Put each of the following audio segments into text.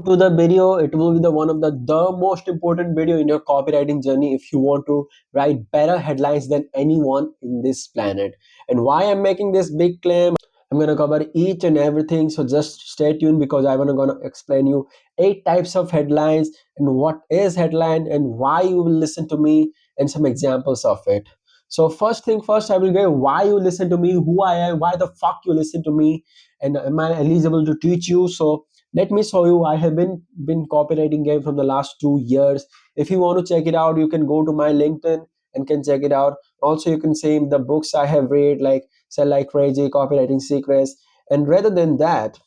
to the video. It will be the one of the most important video in your copywriting journey if you want to write better headlines than anyone in this planet. And why I'm making this big claim, I'm going to cover each and everything, so just stay tuned because I'm going to explain you 8 types of headlines and what is headline and why you will listen to me and some examples of it. So first thing first, I will get why you listen to me, who I am, why the fuck you listen to me, and am I eligible to teach you. So let me show you. I have been copywriting game from the last 2 years. If you want to check it out, you can go to my LinkedIn and can check it out. Also, you can see the books I have read, like Sell Like Crazy, Copywriting Secrets. And rather than that,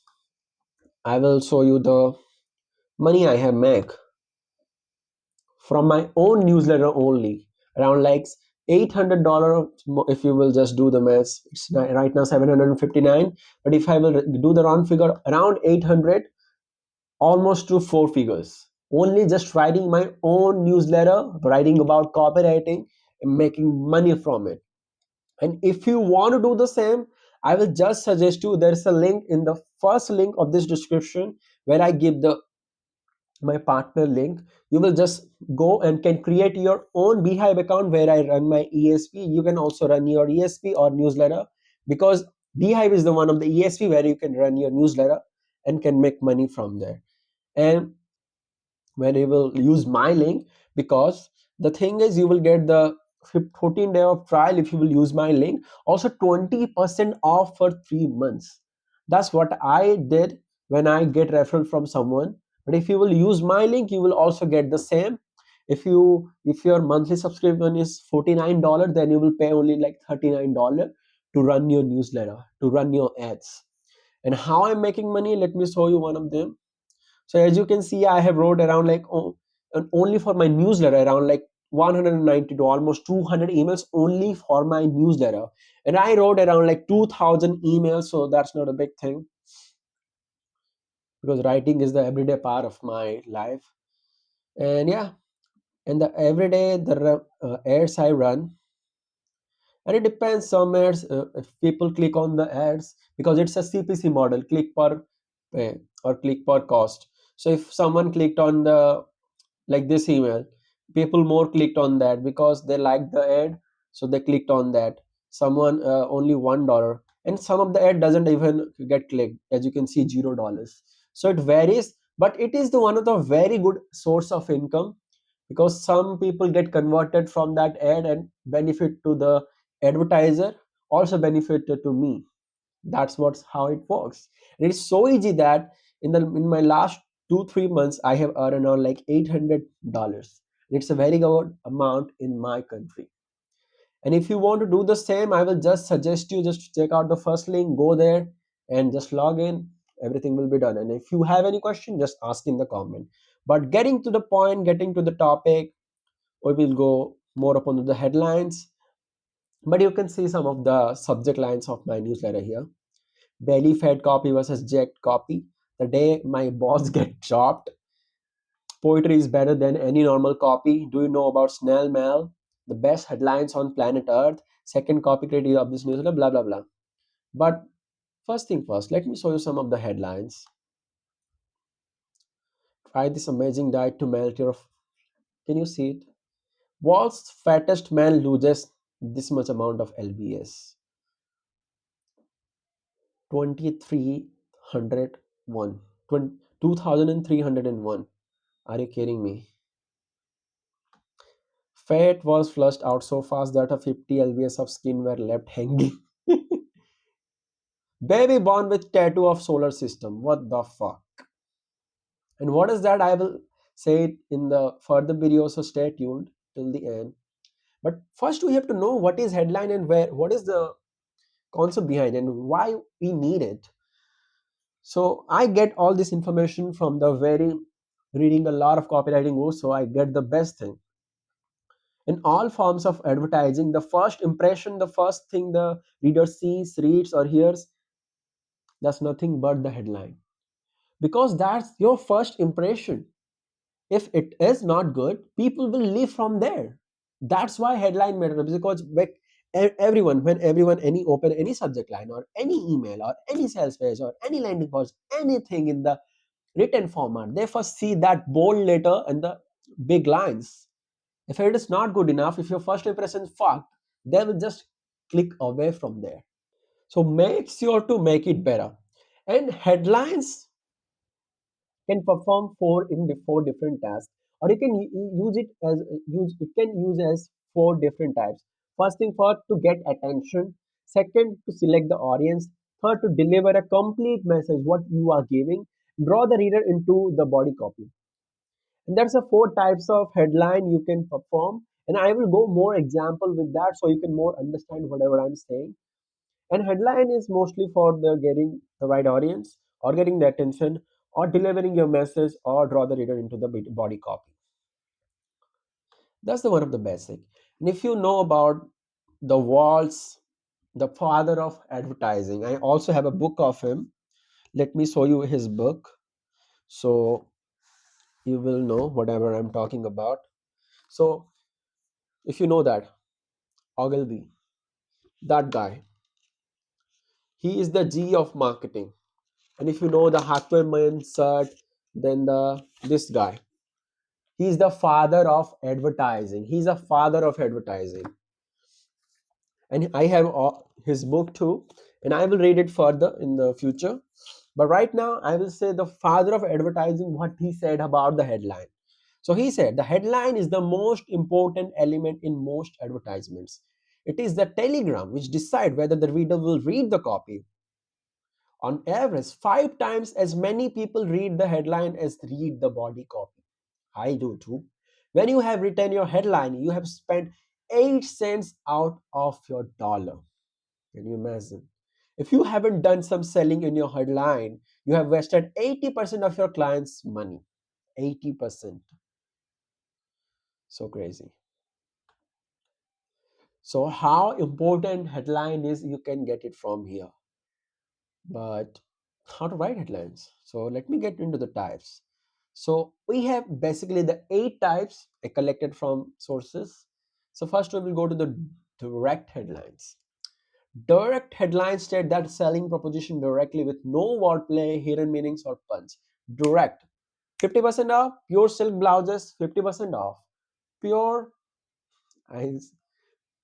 I will show you the money I have make from my own newsletter only, around like $800. If you will just do the maths, it's right now 759. But if I will do the round figure, around 800, almost to 4 figures, only just writing my own newsletter, writing about copywriting and making money from it. And if you want to do the same, I will just suggest you, there's a link in the first link of this description where I give the my partner link. You will just go and can create your own Beehive account where I run my ESP. You can also run your ESP or newsletter, because Beehive is the one of the ESP where you can run your newsletter and can make money from there. And when you will use my link, because the thing is, you will get the 14-day of trial if you will use my link, also 20% off for 3 months. That's what I did when I get referral from someone. But if you will use my link, you will also get the same. If your monthly subscription is $49, then you will pay only like $39 to run your newsletter, to run your ads. And how I'm making money, let me show you one of them. So as you can see, I have wrote around like and only for my newsletter around like 190 to almost 200 emails only for my newsletter. And I wrote around like 2000 emails, so that's not a big thing because writing is the everyday part of my life. And yeah, and the everyday ads I run, and it depends. Some ads, if people click on the ads, because it's a CPC model, click per pay or click per cost. So if someone clicked on the, like this email, people more clicked on that because they liked the ad, so they clicked on that. Someone only $1, and some of the ad doesn't even get clicked, as you can see, $0. So it varies, but it is the one of the very good source of income, because some people get converted from that ad and benefit to the advertiser, also benefit to me. That's what's how it works. And it's so easy that in my last 2-3 months I have earned around like $800. It's a very good amount in my country. And if you want to do the same, I will just suggest you just check out the first link, go there and just log in. Everything will be done. And if you have any question, just ask in the comment. But getting to the point, getting to the topic, we will go more upon the headlines. But you can see some of the subject lines of my newsletter here. Belly fed copy versus jacked copy. The day my boss get dropped. Poetry is better than any normal copy. Do you know about snail mail? The best headlines on planet Earth. Second copy critic of this newsletter. Blah blah blah. But first thing first, let me show you some of the headlines. Try this amazing diet to melt your. Can you see it? World's fattest man loses this much amount of lbs. 2301. 2301. Are you kidding me? Fat was flushed out so fast that a 50 lbs of skin were left hanging. Baby born with tattoo of solar system. What the fuck? And what is that? I will say it in the further video, so stay tuned till the end. But first we have to know what is headline and what is the concept behind it and why we need it. So I get all this information from the very reading a lot of copywriting books, so I get the best thing. In all forms of advertising, the first impression, the first thing the reader sees, reads, or hears, that's nothing but the headline. Because that's your first impression. If it is not good, people will leave from there. That's why headline matters, because everyone, when everyone any open any subject line or any email or any sales page or any landing page, anything in the written format. They first see that bold letter and the big lines. If it is not good enough, if your first impression is fucked, they will just click away from there. So make sure to make it better. And headlines can perform four different tasks, or you can use it as use it can use as four different types. First thing, first, to get attention. Second, to select the audience. Third, to deliver a complete message what you are giving. Draw the reader into the body copy. And that's the four types of headline you can perform, and I will go more example with that so you can more understand whatever I'm saying. And headline is mostly for the getting the right audience, or getting the attention, or delivering your message, or draw the reader into the body copy. That's the one of the basic. And if you know about the Waltz, the father of advertising, I also have a book of him. Let me show you his book so you will know whatever I'm talking about. So if you know that Ogilvy, that guy, he is the G of marketing. And if you know the Hackman Sert, then the this guy, he's the father of advertising. He's a father of advertising. And I have his book too, and I will read it further in the future. But right now, I will say the father of advertising, what he said about the headline. So he said the headline is the most important element in most advertisements. It is the telegram which decide whether the reader will read the copy. On average, 5 times as many people read the headline as read the body copy. I do too. When you have written your headline, you have spent 8 cents out of your dollar. Can you imagine? If you haven't done some selling in your headline, you have wasted 80% of your client's money. 80%. So crazy. So, how important headline is, you can get it from here. But how to write headlines? So, let me get into the types. So, we have basically the 8 types I collected from sources. So, first we will go to the direct headlines. Direct headlines state that selling proposition directly with no wordplay, hidden meanings, or puns. Direct. 50% off, pure silk blouses, 50% off. Pure,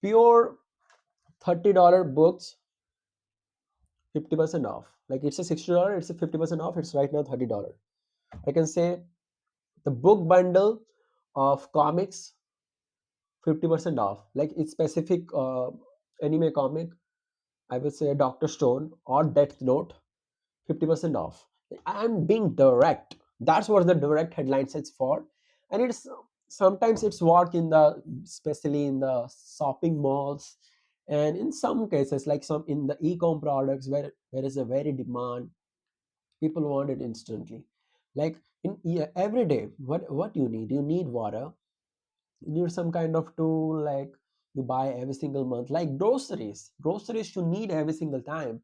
pure $30 books, 50% off. Like it's a $60, it's a 50% off, it's right now $30. I can say the book bundle of comics, 50% off. Like it's specific anime comic, I would say Dr. Stone or Death Note, 50% off. I'm being direct. That's what the direct headline sets for. And it's sometimes it's work in the, especially in the shopping malls, and in some cases like some in the e-com products where there is a very demand, people want it instantly. Like in, yeah, every day, what you need water, you need some kind of tool, like you buy every single month, like groceries you need every single time,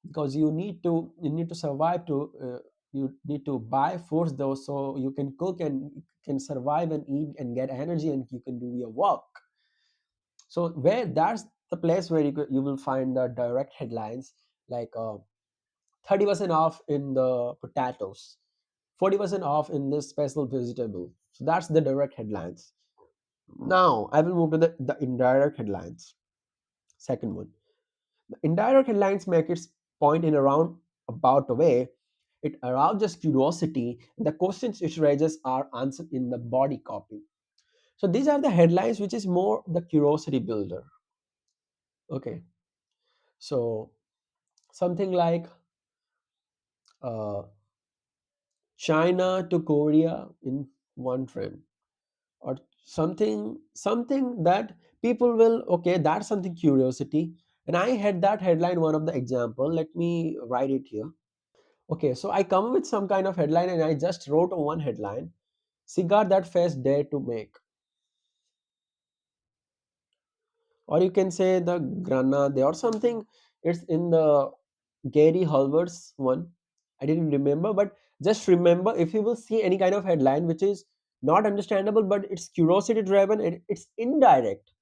because you need to survive to you need to buy foods though, so you can cook and you can survive and eat and get energy and you can do your work. So where that's the place where you will find the direct headlines, like 30% off in the potatoes, 40% off in this special vegetable. So that's the direct headlines. Now I will move to the indirect headlines. Second one, indirect headlines make its point in a roundabout way. It arouses curiosity. The questions it raises are answered in the body copy. So these are the headlines, which is more the curiosity builder. Okay, so something like uh, China to Korea in one frame, or something that people will, okay, that's something curiosity. And I had that headline, one of the example. Let me write it here. Okay, so I come with some kind of headline and I just wrote one headline: cigar that face dare to make. Or you can say the granade or something. It's in the Gary Halbert's one. I didn't remember, but just remember, if you will see any kind of headline which is not understandable but it's curiosity driven and it's indirect,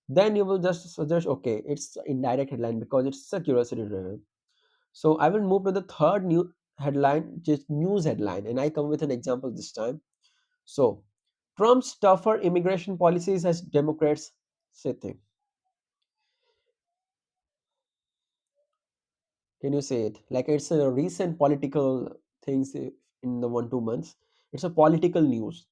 then you will just suggest, okay, it's indirect headline because it's a curiosity driven. So I will move to the third new headline, just news headline, and I come with an example this time. So, Trump's tougher immigration policies as Democrats sitting. Can you say it? Like it's a recent political things in the 1 2 months. It's a political news,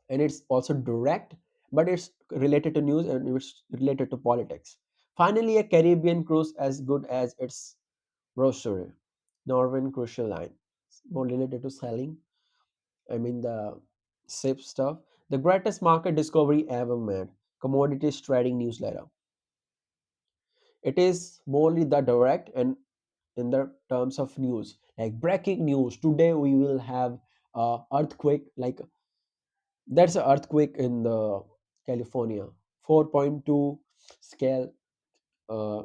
and it's also direct, but it's related to news and it's related to politics. Finally, a Caribbean cruise as good as its brochure. Northern Crucial Line. It's more related to selling. I mean the ship stuff. The greatest market discovery ever made. Commodities trading newsletter. It is morely the direct and in the terms of news, like breaking news today we will have earthquake, like that's an earthquake in the California, 4.2 scale uh,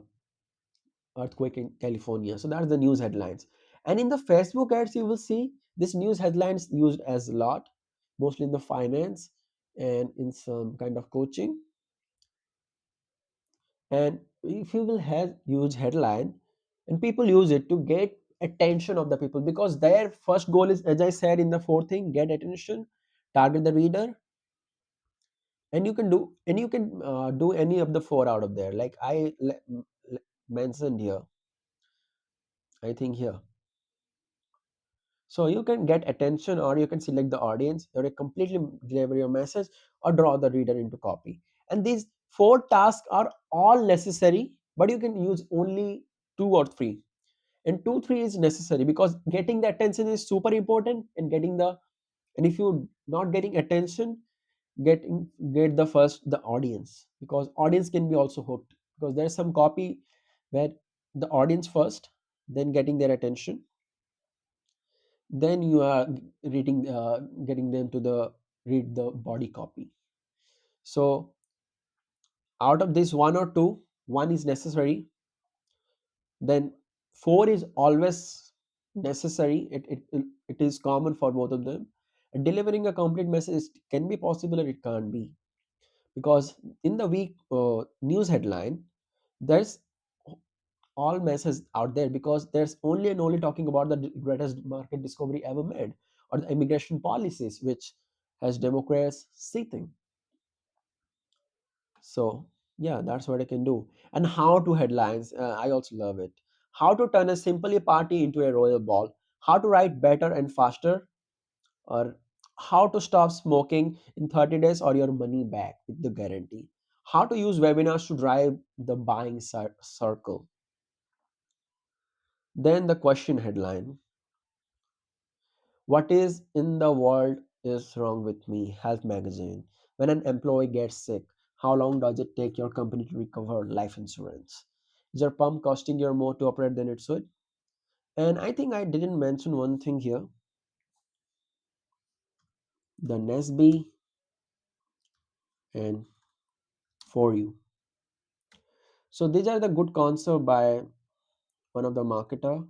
earthquake in California. So that's the news headlines. And in the Facebook ads you will see this news headlines used as a lot, mostly in the finance and in some kind of coaching. And if you will have huge headline and people use it to get attention of the people, because their first goal is, as I said in the fourth thing, get attention, target the reader. And you can do any of the four out of there, like mentioned here, I think here. So you can get attention, or you can select the audience, or you completely deliver your message, or draw the reader into copy. And these four tasks are all necessary, but you can use only two or three. And 2 3 is necessary because getting the attention is super important, and getting the, and if you not getting attention, get the first the audience, because audience can be also hooked, because there's some copy where the audience first, then getting their attention, then you are reading getting them to the read the body copy. So out of this one or two, one is necessary, then four is always necessary. It is common for both of them. And delivering a complete message can be possible or it can't be, because in the week news headline there's all messes out there, because there's only and only talking about the greatest market discovery ever made, or the immigration policies which has Democrats seating. So yeah, that's what I can do. And how to headlines, I also love it. How to turn a simply party into a royal ball. How to write better and faster, or how to stop smoking in 30 days or your money back with the guarantee. How to use webinars to drive the buying circle. Then the question headline. What is in the world is wrong with me? Health magazine. When an employee gets sick, how long does it take your company to recover life insurance? Is your pump costing you more to operate than it should? And I think I didn't mention one thing here, the NESB and for you. So these are the good concept by one of the marketer.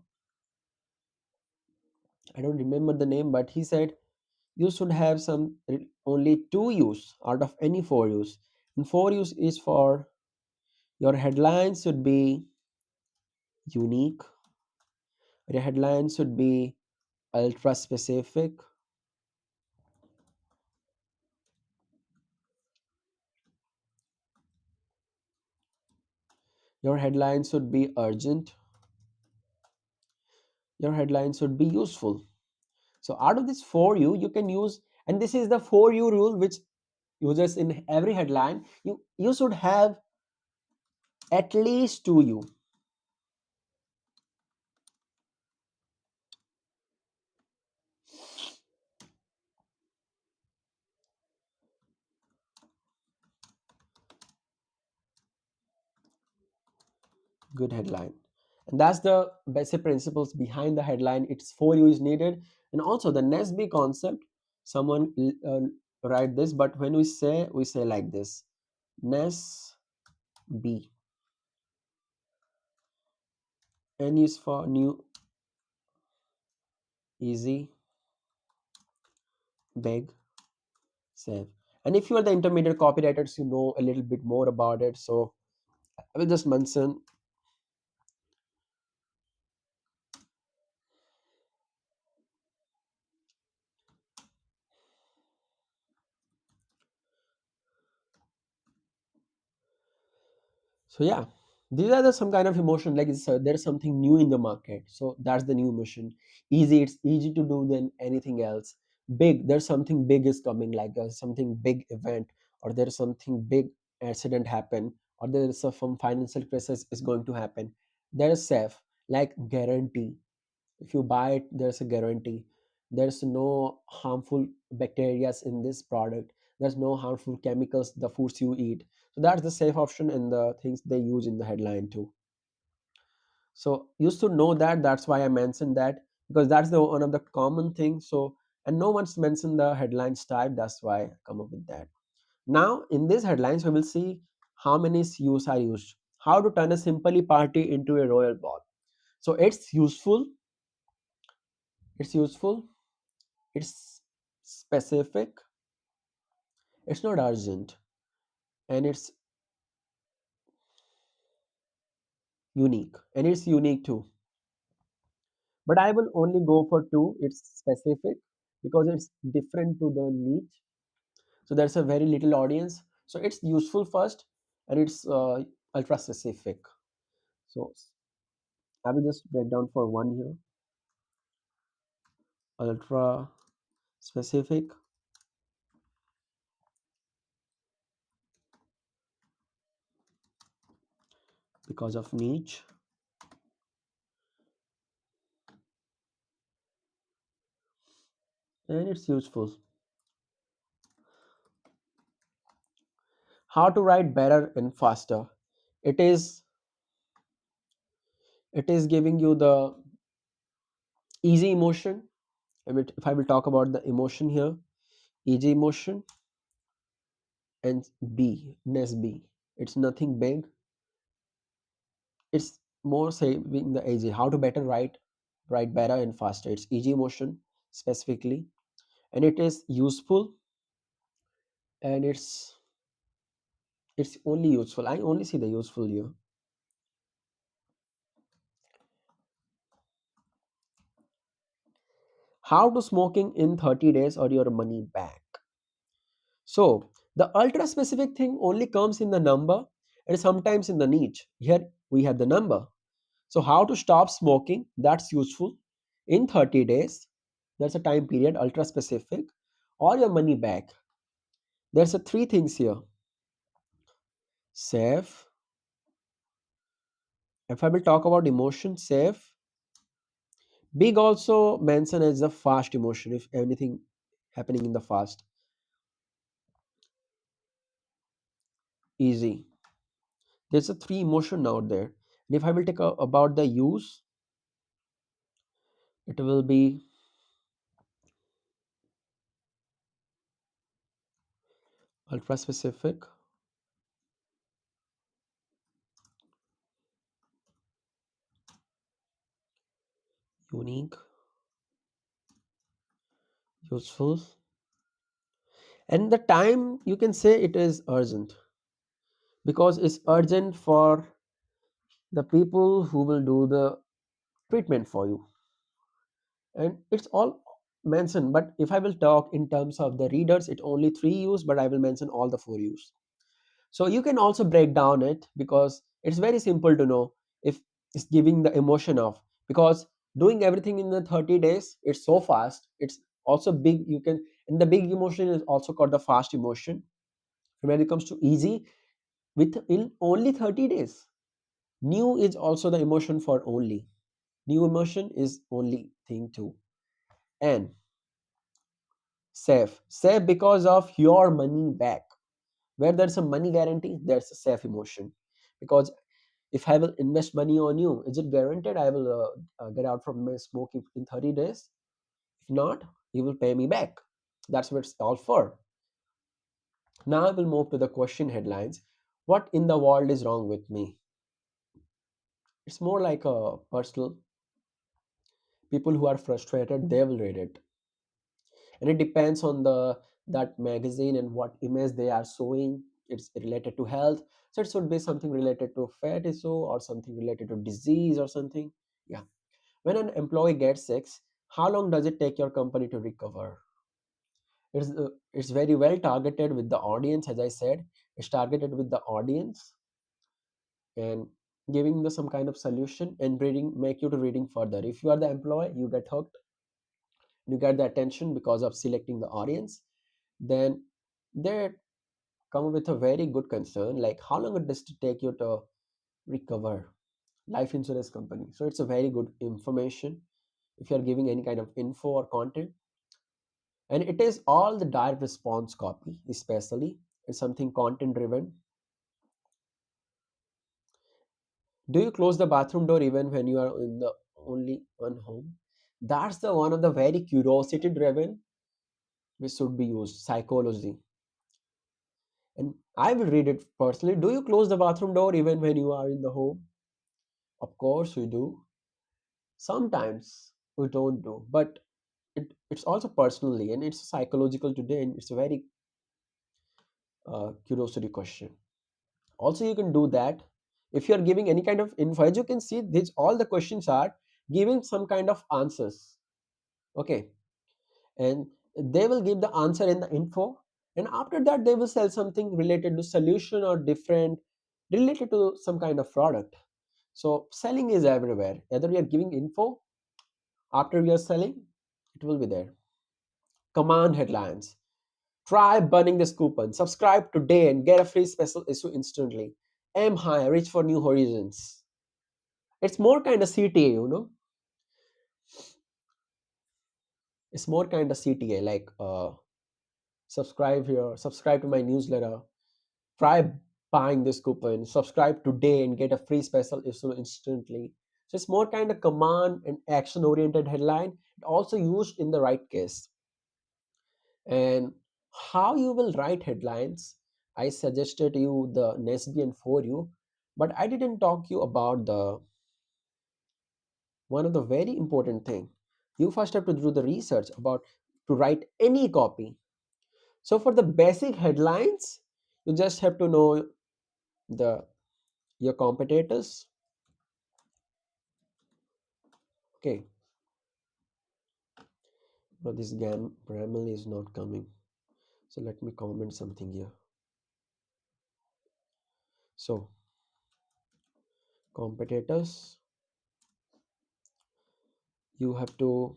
I don't remember the name, but he said you should have some only two use out of any four use. And four use is for your headlines should be unique. Your headline should be ultra specific. Your headline should be urgent. Your headline should be useful. So out of this for you can use, and this is the for you rule which uses in every headline. You should have at least two you. Good headline. And that's the basic principles behind the headline. It's for you is needed. And also the NESB concept, someone write this, but when we say like this, NESB. N is for new, easy, big, safe. And if you are the intermediate copywriters, you know a little bit more about it. So I will just mention So yeah, these are the some kind of emotion, like there's something new in the market, so that's the new emotion. Easy, it's easy to do than anything else. Big, there's something big is coming, like something big event, or there's something big accident happen, or there's some financial crisis is going to happen. There's safe, like guarantee. If you buy it, there's a guarantee. There's no harmful bacteria in this product. There's no harmful chemicals the foods you eat. So that's the safe option and the things they use in the headline too. So you should know that. That's why I mentioned that, because that's the one of the common things. So, and no one's mentioned the headlines type. That's why I come up with that. Now in these headlines, we will see how many use are used. How to turn a simply party into a royal ball. So it's useful. It's useful. It's specific. It's not urgent, and it's unique. And it's unique too. But I will only go for two. It's specific because it's different to the niche. So there's a very little audience. So it's useful first, and it's ultra specific. So I will just break down for one here. Ultra specific because of niche, and it's useful. How to write better and faster. It is it is giving you the easy emotion. If I will talk about the emotion here, easy emotion, and B, NESB. It's nothing big. It's more saving the easy. How to better write better and faster. It's easy emotion specifically, and it is useful, and it's only useful. I only see the useful here. How to smoking in 30 days or your money back. So the ultra specific thing only comes in the number and sometimes in the niche. Here we have the number. So, how to stop smoking? That's useful. In 30 days, there's a time period, ultra specific, or your money back. There's a three things here. Safe. If I will talk about emotion, safe. Big also mentioned as a fast emotion, if anything happening in the fast. Easy. There's a three emotion out there. And if I will take about the use, it will be ultra specific, unique, useful. And the time you can say it is urgent, because it's urgent for the people who will do the treatment for you. And it's all mentioned, but if I will talk in terms of the readers, it only three use, but I will mention all the four use. So you can also break down it, because it's very simple to know if it's giving the emotion of, because doing everything in the 30 days, it's so fast. It's also big, you can, and the big emotion is also called the fast emotion. When it comes to easy, with in only 30 days. New is also the emotion for only. New emotion is only thing too. And safe. Safe because of your money back. Where there's a money guarantee, there's a safe emotion. Because if I will invest money on you, is it guaranteed I will get out from my smoking in 30 days? If not, you will pay me back. That's what it's all for. Now I will move to the question headlines. What in the world is wrong with me? It's more like a personal. People who are frustrated, they will read it, and it depends on the that magazine and what image they are showing. It's related to health, so it should be something related to fat issue or something related to disease or something. Yeah. When an employee gets sick, how long does it take your company to recover? It's very well targeted with the audience. As I said, it's targeted with the audience, and giving the some kind of solution and reading make you to reading further. If you are the employee, you get hooked, you get the attention because of selecting the audience. Then they come with a very good concern, like how long it does to take you to recover life insurance company. So it's a very good information if you're giving any kind of info or content. And it is all the direct response copy, especially it's something content driven. Do you close the bathroom door even when you are in the only one home? That's the one of the very curiosity driven which should be used, psychology. And I will read it personally. Do you close the bathroom door even when you are in the home? Of course we do. Sometimes we don't do, but it's also personally and it's psychological today, and it's a very curiosity question. Also, you can do that if you are giving any kind of info. As you can see, these all the questions are giving some kind of answers. Okay, and they will give the answer in the info, and after that they will sell something related to solution or different related to some kind of product. So selling is everywhere. Either we are giving info, after we are selling, it will be there. Command headlines. Try burning this coupon. Subscribe today and get a free special issue instantly. Aim high, reach for new horizons. It's more kind of CTA. It's more kind of CTA, like subscribe here, subscribe to my newsletter, try buying this coupon, subscribe today and get a free special issue instantly. So it's more kind of command and action oriented headline, also used in the right case. And how you will write headlines, I suggested you the NESB and for you, but I didn't talk you about the one of the very important thing. You first have to do the research about to write any copy. So for the basic headlines, you just have to know the your competitors. Okay, but this grammar is not coming. So let me comment something here. So competitors, you have to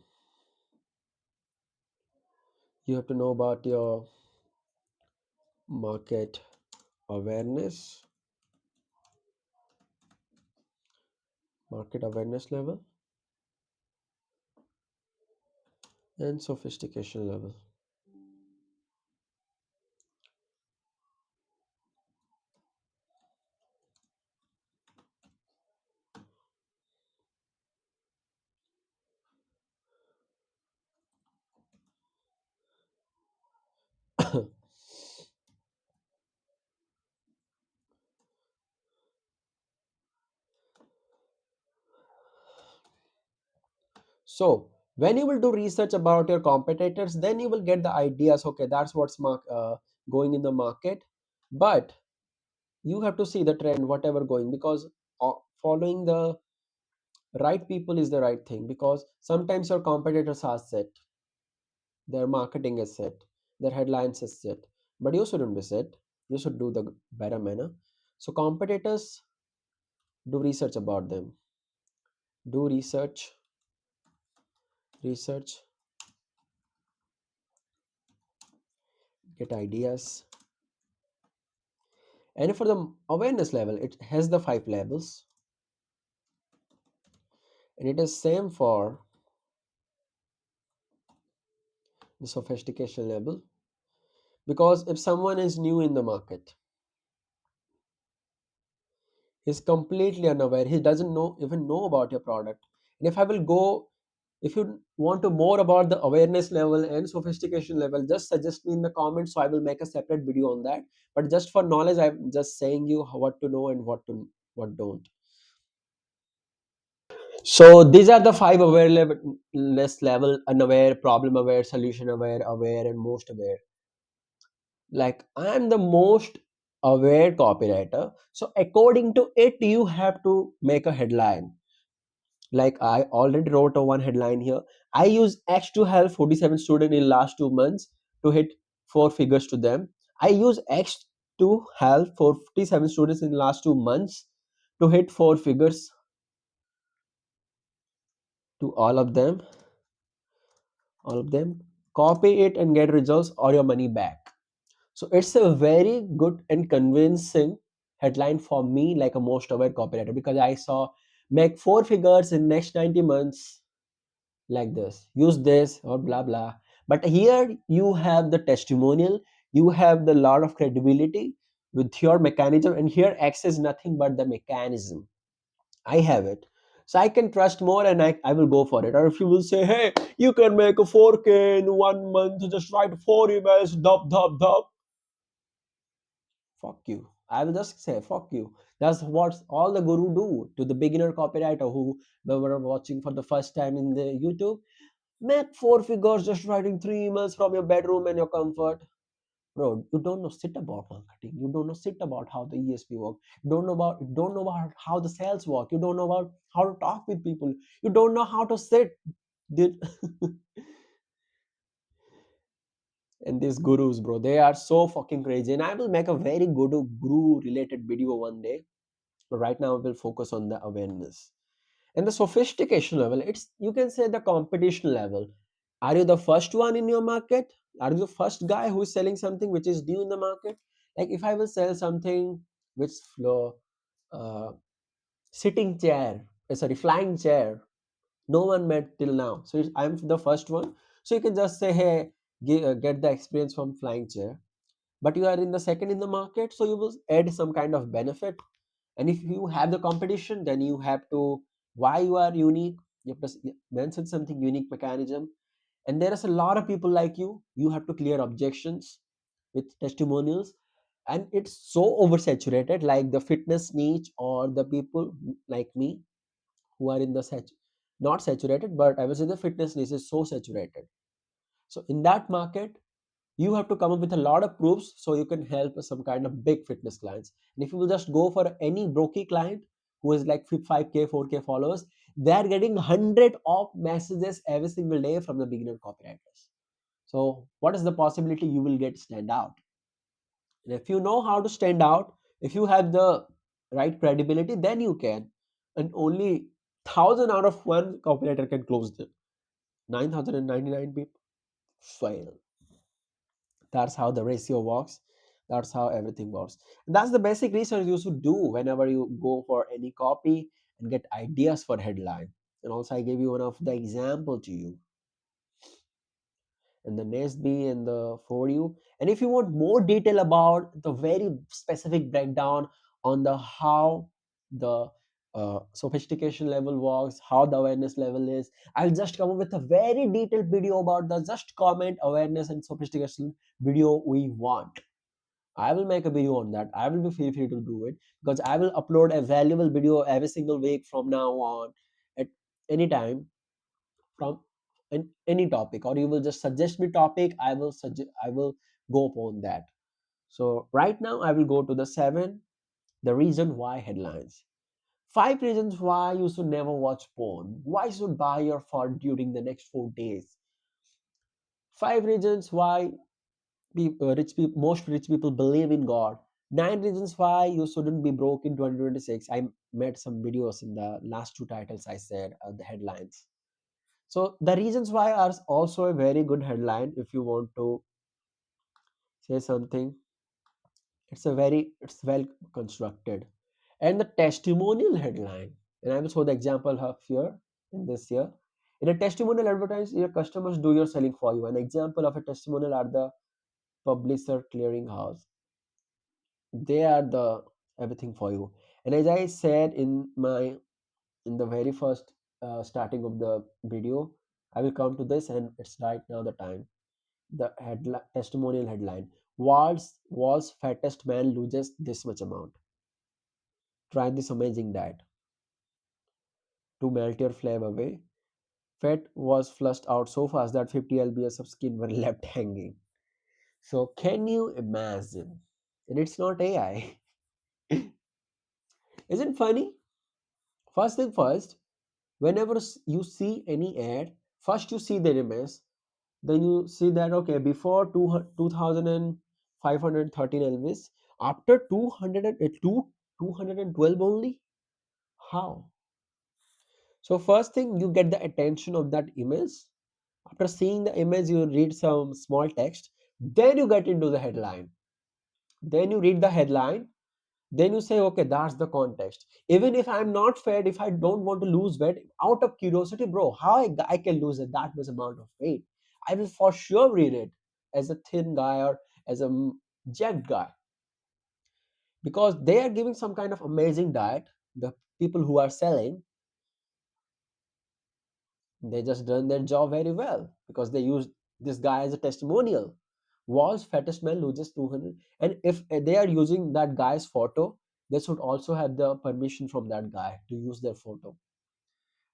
know about your market awareness, level, and sophistication level. So when you will do research about your competitors, then you will get the ideas. Okay, that's what's going in the market. But you have to see the trend, whatever going, because following the right people is the right thing. Because sometimes your competitors are set, their marketing is set, their headlines is set, but you shouldn't be set. You should do the better manner. So competitors, do research about them. Do research, get ideas. And for the awareness level, it has the 5 levels, and it is same for the sophistication level. Because if someone is new in the market, he's completely unaware, he doesn't know even know about your product. And if I will go, if you want to more about the awareness level and sophistication level, just suggest me in the comments, so I will make a separate video on that. But just for knowledge, I'm just saying you what to know and what don't. So these are the 5 awareness level: unaware, problem aware, solution aware, aware, and most aware. Like, I am the most aware copywriter. So according to it, you have to make a headline. Like, I already wrote a one headline here. I use X to help 47 students in last 2 months to hit 4 figures to them. I use X to help 47 students in last 2 months to hit four figures to all of them, copy it and get results or your money back. So it's a very good and convincing headline for me, like a most aware copywriter, because I saw make four figures in next 90 months like this. Use this or blah blah. But here you have the testimonial, you have the lot of credibility with your mechanism, and here X is nothing but the mechanism. I have it. So I can trust more and I will go for it. Or if you will say, hey, you can make a 4K in 1 month, just write four emails, dub, dub, dub. Fuck you. I will just say, fuck you. That's what all the guru do to the beginner copywriter who they were watching for the first time in the YouTube. Make four figures just writing three emails from your bedroom and your comfort. Bro, you don't know shit about marketing. You don't know shit about how the ESP work. You don't know about how the sales work. You don't know about how to talk with people. You don't know how to sit. Did- and these gurus, bro, they are so fucking crazy. And I will make a very good guru related video one day. But right now, we'll focus on the awareness and the sophistication level. It's, you can say, the competition level. Are you the first one in your market? Are you the first guy who is selling something which is new in the market? Like if I will sell something which flow, uh, sitting chair, sorry, flying chair, no one met till now, so I'm the first one. So you can just say, hey, get the experience from flying chair. But you are in the second in the market, so you will add some kind of benefit. And if you have the competition, then you have to, why you are unique, you have to mention something unique mechanism. And there is a lot of people like you have to clear objections with testimonials. And it's so oversaturated, like the fitness niche or the people like me who are in the not saturated, but I would say the fitness niche is so saturated. So in that market, you have to come up with a lot of proofs so you can help some kind of big fitness clients. And if you will just go for any brokey client who is like 5K 4K followers, they are getting 100 of messages every single day from the beginner copywriters. So what is the possibility you will get stand out? And if you know how to stand out, if you have the right credibility, then you can. And only 1,000 out of one copywriter can close them. 9,099 people fail. That's how the ratio works. That's how everything works. And that's the basic research you should do whenever you go for any copy and get ideas for headline. And also I gave you one of the example to you, and the NESB and the for you. And if you want more detail about the very specific breakdown on the how the sophistication level works, how the awareness level is, I'll just come up with a very detailed video about the just comment awareness and sophistication video we want. I will make a video on that. I will be feel free to do it because I will upload a valuable video every single week from now on at any time from any topic, or you will just suggest me topic, I will go upon that. So right now I will go to the 7, the reason why headlines. 5 reasons why you should never watch porn, why you should buy your phone during the next 4 days. 5 reasons why most rich people believe in God. 9 reasons why you shouldn't be broke in 2026. I made some videos in the last two titles I said, the headlines. So the reasons why are also a very good headline if you want to say something. It's well constructed. And the testimonial headline, and I will show the example of here in this here. In a testimonial advertise, your customers do your selling for you. An example of a testimonial are the publisher clearinghouse. They are the everything for you. And as I said in the very first starting of the video, I will come to this, and it's right now the time. The headline, testimonial headline: World's fattest man loses this much amount. Try this amazing diet to melt your flame away. Fat was flushed out so fast that 50 lbs of skin were left hanging. So can you imagine? And it's not AI. Isn't funny? First thing first, whenever you see any ad, first you see the image, then you see that okay, before 2513 Elvis, after 200 212 only. How? So first thing, you get the attention of that image. After seeing the image, you read some small text. Then you get into the headline. Then you read the headline. Then you say, okay, that's the context. Even if I'm not fat, if I don't want to lose weight, out of curiosity, bro, how I can lose that much amount of weight? I will for sure read it as a thin guy or as a jacked guy, because they are giving some kind of amazing diet. The people who are selling, they just done their job very well because they use this guy as a testimonial. World's fattest man loses 200, and if they are using that guy's photo, they should also have the permission from that guy to use their photo.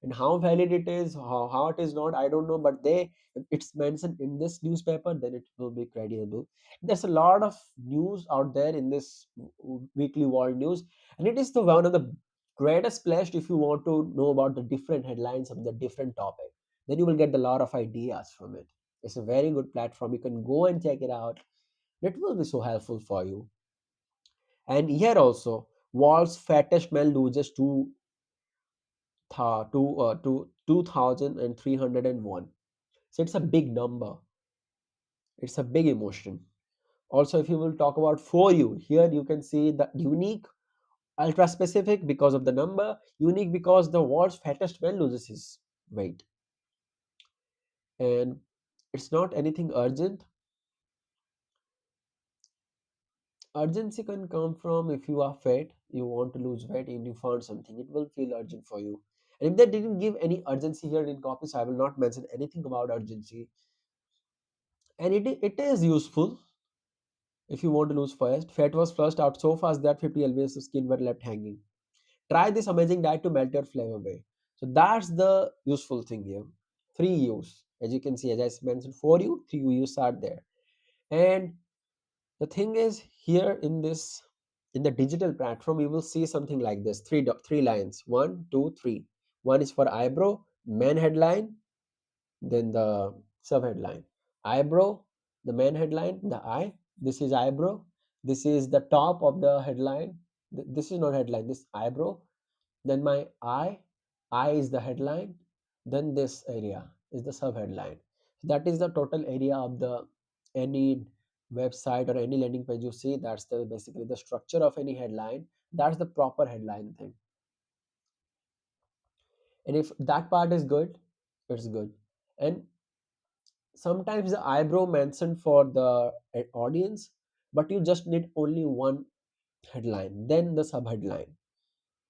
And how valid it is, how it is not, I don't know, but they, if it's mentioned in this newspaper, then it will be credible. There's a lot of news out there in this weekly world news, and it is the one of the greatest place if you want to know about the different headlines of the different topic. Then you will get a lot of ideas from it. It's a very good platform, you can go and check it out. It will be so helpful for you. And here also, world's fattest man loses to 2301. So it's a big number, it's a big emotion. Also, if you will talk about for you, here you can see the unique, ultra specific because of the number, unique because the world's fattest man loses his weight. And it's not anything urgent. Urgency can come from, if you are fat, you want to lose weight and you found something, it will feel urgent for you. And if they didn't give any urgency here in copy, so I will not mention anything about urgency. And it is useful. If you want to lose fast, fat was flushed out so fast that 50 lbs of skin were left hanging. Try this amazing diet to melt your flame away. So that's the useful thing here. Three U's. As you can see, as I mentioned, for you, three U's are there. And the thing is, here in this, in the digital platform, you will see something like this: three lines. One, two, three. One is for eyebrow, main headline, then the sub headline. Eyebrow, the main headline, the eye. This is eyebrow. This is the top of the headline. This is not headline, this eyebrow. Then my eye is the headline. Then this area is the sub headline. That is the total area of the any website or any landing page you see. That's the basically the structure of any headline. That's the proper headline thing. And if that part is good, it's good. And sometimes the eyebrow mentioned for the audience, but you just need only one headline, then the sub headline.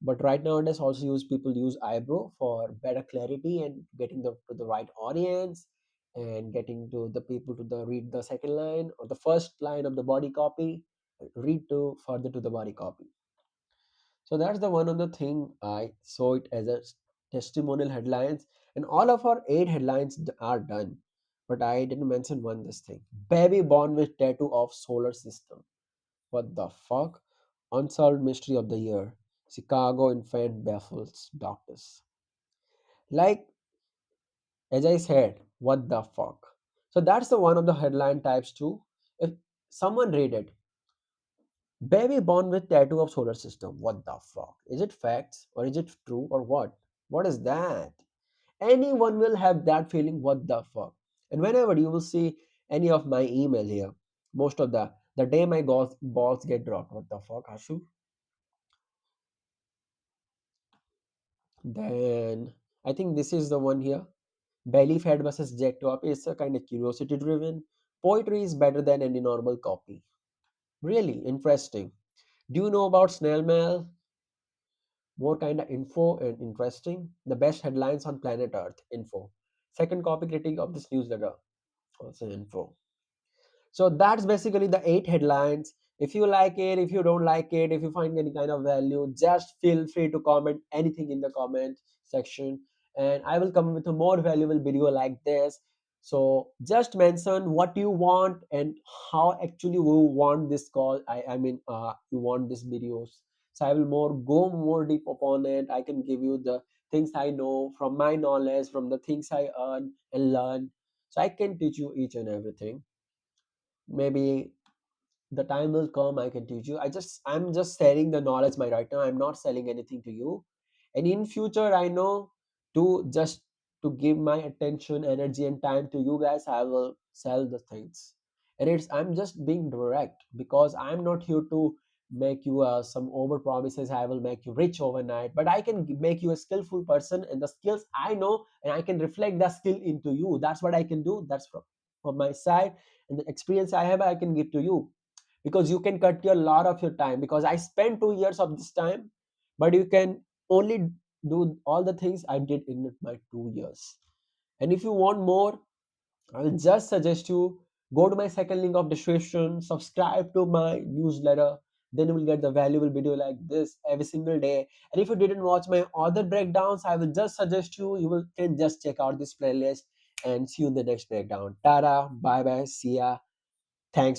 But right nowadays also use people use eyebrow for better clarity and getting the to the right audience, and getting to the people to the read the second line or the first line of the body copy, read to further to the body copy. So that's the one of the thing I saw it as a testimonial headlines, and all of our eight headlines are done. But I didn't mention one this thing: baby born with tattoo of solar system. What the fuck? Unsolved mystery of the year. Chicago infant baffles doctors. Like, as I said, what the fuck? So that's the one of the headline types too. If someone read it, baby born with tattoo of solar system. What the fuck? Is it facts or is it true or what? What is that? Anyone will have that feeling. What the fuck? And whenever you will see any of my email here, most of the day my balls get dropped. What the fuck, Ashu? Then I think this is the one here. Belly fat versus jacked up is a kind of curiosity driven. Poetry is better than any normal copy. Really interesting. Do you know about snail mail? More kind of info and interesting. The best headlines on planet Earth. Info. Second copy critique of this newsletter. Also info. So that's basically the eight headlines. If you like it, if you don't like it, if you find any kind of value, just feel free to comment anything in the comment section, and I will come with a more valuable video like this. So just mention what you want and how actually you want this call. You want these videos. So I will more go more deep upon it. I can give you the things I know from my knowledge, from the things I earn and learn. So I can teach you each and everything. Maybe the time will come I can teach you. I'm just sharing the knowledge my right now. I'm not selling anything to you. And in future, I know to just to give my attention, energy, and time to you guys, I will sell the things. And I'm just being direct because I'm not here to make you some over promises. I will make you rich overnight, but I can make you a skillful person, and the skills I know, and I can reflect that skill into you. That's what I can do. That's from my side, and the experience I have, I can give to you, because you can cut your lot of your time, because I spent 2 years of this time, but you can only do all the things I did in my 2 years. And if you want more, I will just suggest you go to my second link of description, subscribe to my newsletter. Then you will get the valuable video like this every single day. And if you didn't watch my other breakdowns, I will just suggest you will can just check out this playlist, and see you in the next breakdown. Tada, bye bye, see ya. Thanks.